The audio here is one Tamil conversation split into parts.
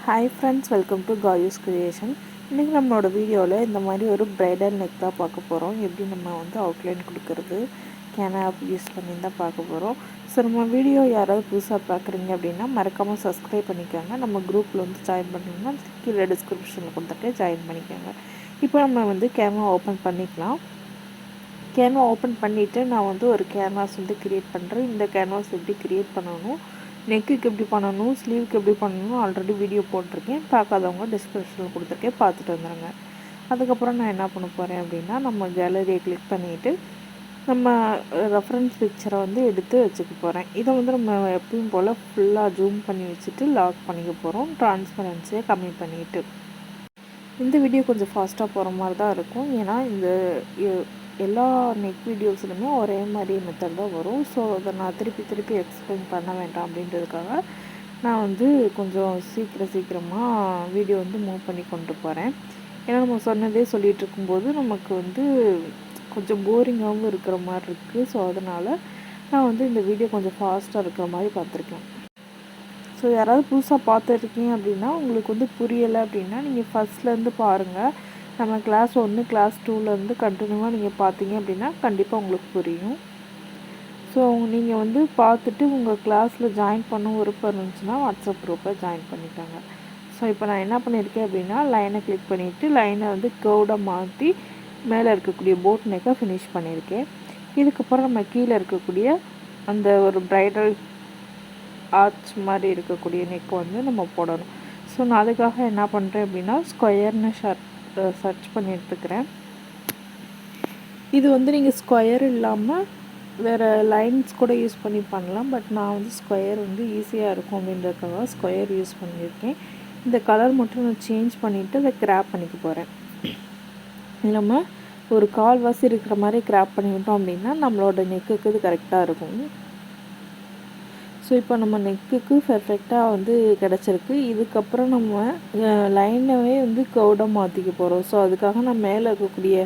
Hi friends, welcome to Gayu's Creation. இன்றைக்கி நம்மளோட வீடியோவில் இந்த மாதிரி ஒரு பிரைடல் நெக் தான் பார்க்க போகிறோம். எப்படி நம்ம வந்து அவுட்லைன் கொடுக்கறது கேனா ஆப் யூஸ் பண்ணி தான் பார்க்க போகிறோம். ஸோ நம்ம வீடியோ யாராவது புதுசாக பார்க்குறீங்க அப்படின்னா மறக்காமல் சப்ஸ்கிரைப் பண்ணிக்கோங்க. நம்ம குரூப்பில் வந்து ஜாயின் பண்ணணும்னா கீழே டிஸ்கிரிப்ஷனில் கொடுத்துட்டு ஜாயின் பண்ணிக்கோங்க. இப்போ நம்ம வந்து கேமரா ஓப்பன் பண்ணிக்கலாம். கேன்வா ஓப்பன் பண்ணிவிட்டு நான் வந்து ஒரு கேன்வாஸ் வந்து க்ரியேட் பண்ணுறேன். இந்த கேன்வாஸ் எப்படி க்ரியேட் பண்ணணும், நெக்குக்கு எப்படி பண்ணணும், ஸ்லீவுக்கு எப்படி பண்ணணும் ஆல்ரெடி வீடியோ போட்டிருக்கேன். பார்க்காதவங்க டிஸ்கிரிப்ஷனில் கொடுத்துருக்கேன், பார்த்துட்டு வந்துடுங்க. அதுக்கப்புறம் நான் என்ன பண்ண போகிறேன் அப்படின்னா, நம்ம கேலரியை கிளிக் பண்ணிவிட்டு நம்ம ரெஃபரன்ஸ் பிக்சரை வந்து எடுத்து வச்சுக்க போகிறேன். இதை வந்து நம்ம எப்பயும் போல் ஃபுல்லாக ஜூம் பண்ணி வச்சுட்டு லாக் பண்ணிக்க போகிறோம், ட்ரான்ஸ்பரன்சியை கம்மி பண்ணிவிட்டு. இந்த வீடியோ கொஞ்சம் ஃபாஸ்ட்டாக போகிற மாதிரி தான் இருக்கும். ஏன்னா இந்த எல்லா நெக் வீடியோஸ்லையுமே ஒரே மாதிரி மெத்தட் தான் வரும். ஸோ அதை நான் திருப்பி எக்ஸ்பிளைன் பண்ண வேண்டாம் அப்படின்றதுக்காக நான் வந்து கொஞ்சம் சீக்கிரமாக வீடியோ வந்து மூவ் பண்ணி கொண்டு போகிறேன். ஏன்னா நம்ம சொன்னதே சொல்லிகிட்டு இருக்கும்போது நமக்கு வந்து கொஞ்சம் போரிங்காகவும் இருக்கிற மாதிரி இருக்குது. ஸோ அதனால் நான் வந்து இந்த வீடியோ கொஞ்சம் ஃபாஸ்ட்டாக இருக்கிற மாதிரி பார்த்துருக்கேன். ஸோ யாராவது புதுசாக பார்த்துருக்கீங்க அப்படின்னா உங்களுக்கு வந்து புரியலை அப்படின்னா நீங்கள் ஃபஸ்ட்லேருந்து பாருங்கள். நம்ம கிளாஸ் 1 கிளாஸ் 2லேருந்து கண்டினியூவாக நீங்கள் பார்த்தீங்க அப்படின்னா கண்டிப்பாக உங்களுக்கு புரியும். ஸோ நீங்கள் வந்து பார்த்துட்டு உங்கள் கிளாஸில் ஜாயின் பண்ண விருப்பம் இருந்துச்சுன்னா வாட்ஸ்அப் குரூப்பில் ஜாயின் பண்ணிக்கோங்க. ஸோ இப்போ நான் என்ன பண்ணியிருக்கேன் அப்படின்னா லைனை கிளிக் பண்ணிவிட்டு லைனை வந்து கர்வ்டாக மாற்றி மேலே இருக்கக்கூடிய போட் நெக்கை ஃபினிஷ் பண்ணியிருக்கேன். இதுக்கப்புறம் நம்ம கீழே இருக்கக்கூடிய அந்த ஒரு ப்ரைடல் ஆர்ச் மாதிரி இருக்கக்கூடிய நெக் வந்து நம்ம போடணும். ஸோ நான் அதுக்காக என்ன பண்ணுறேன் அப்படின்னா ஸ்கொயர்னு சர்ச் பண்ணி எடுத்துக்கிறேன். இது வந்து நீங்கள் ஸ்கொயர் இல்லாமல் வேறு லைன்ஸ் கூட யூஸ் பண்ணி பண்ணலாம். பட் நான் வந்து ஸ்கொயர் வந்து ஈஸியாக இருக்கும் அப்படின்றதுக்காக ஸ்கொயர் யூஸ் பண்ணியிருக்கேன். இந்த கலர் மட்டும் நான் சேஞ்ச் பண்ணிவிட்டு அதை கிராப் பண்ணிக்க போகிறேன். நம்ம ஒரு கால்வாசி இருக்கிற மாதிரி கிராப் பண்ணிக்கிட்டோம் அப்படின்னா நம்மளோட நெக்குக்கு இது கரெக்டாக இருக்கும். ஸோ இப்போ நம்ம நெக்குக்கு பெர்ஃபெக்டாக வந்து கிடச்சிருக்கு. இதுக்கப்புறம் நம்ம லைனவே வந்து கர்வ்டாக மாற்றிக்க போகிறோம். ஸோ அதுக்காக நான் மேலே இருக்கக்கூடிய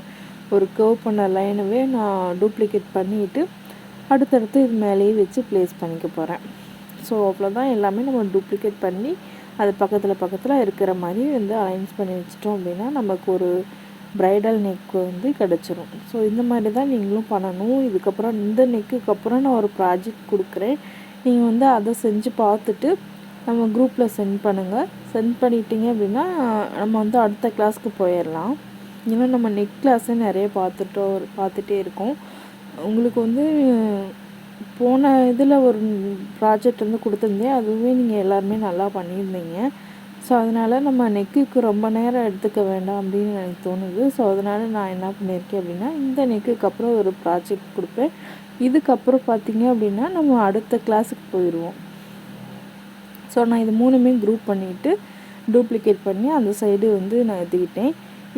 ஒரு கர்வ் பண்ண லைனவே நான் டூப்ளிகேட் பண்ணிவிட்டு அடுத்தடுத்து இது மேலேயே வச்சு ப்ளேஸ் பண்ணிக்க போகிறேன். ஸோ அவ்வளோதான், எல்லாமே நம்ம டூப்ளிகேட் பண்ணி அது பக்கத்தில் இருக்கிற மாதிரி வந்து அலைன்ஸ் பண்ணி வச்சிட்டோம் அப்படின்னா நமக்கு ஒரு ப்ரைடல் நெக் வந்து கிடச்சிரும். ஸோ இந்த மாதிரி தான் நீங்களும் பண்ணணும். இதுக்கப்புறம் இந்த நெக்குக்கு அப்புறம் நான் ஒரு ப்ராஜெக்ட் கொடுக்குறேன். நீங்கள் வந்து அதை செஞ்சு பார்த்துட்டு நம்ம குரூப்பில் சென்ட் பண்ணுங்கள். சென்ட் பண்ணிட்டீங்க அப்படின்னா நம்ம வந்து அடுத்த கிளாஸ்க்கு போயிடலாம். ஏன்னா நம்ம நெக் கிளாஸே நிறைய பார்த்துட்டே இருக்கோம். உங்களுக்கு வந்து போன இதில் ஒரு ப்ராஜெக்ட் வந்து கொடுத்துருந்தேன், அதுவே நீங்கள் எல்லாருமே நல்லா பண்ணியிருந்தீங்க. ஸோ அதனால் நம்ம நெக்குக்கு ரொம்ப நேரம் எடுத்துக்க வேண்டாம் அப்படின்னு எனக்கு தோணுது. ஸோ அதனால் நான் என்ன பண்ணியிருக்கேன் அப்படின்னா இந்த நெக்குக்கு அப்புறம் ஒரு ப்ராஜெக்ட் கொடுப்பேன். இதுக்கப்புறம் பார்த்திங்க அப்படின்னா நம்ம அடுத்த கிளாஸுக்கு போயிடுவோம். ஸோ நான் இது 3மே குரூப் பண்ணிவிட்டு டூப்ளிகேட் பண்ணி அந்த சைடு வந்து நான் எடுத்துக்கிட்டேன்.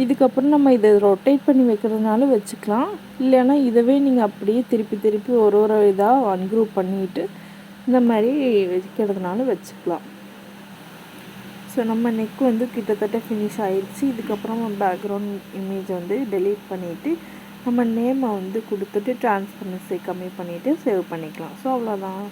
இதுக்கப்புறம் நம்ம இதை ரொட்டேட் பண்ணி வைக்கிறதுனால வச்சுக்கலாம், இல்லைன்னா இதவே நீங்கள் அப்படியே திருப்பி ஒரு இதாக அன்குரூப் பண்ணிவிட்டு இந்த மாதிரி வைக்கிறதுனால வச்சுக்கலாம். ஸோ நம்ம நெக் வந்து கிட்டத்தட்ட ஃபினிஷ் ஆகிடுச்சு. இதுக்கப்புறம் பேக்ரவுண்ட் இமேஜ் வந்து டெலீட் பண்ணிவிட்டு நம்ம நேமை வந்து கொடுத்துட்டு ட்ரான்ஸ்பரன்சி கம்மி பண்ணிவிட்டு சேவ் பண்ணிக்கலாம். ஸோ அவ்வளோதான்.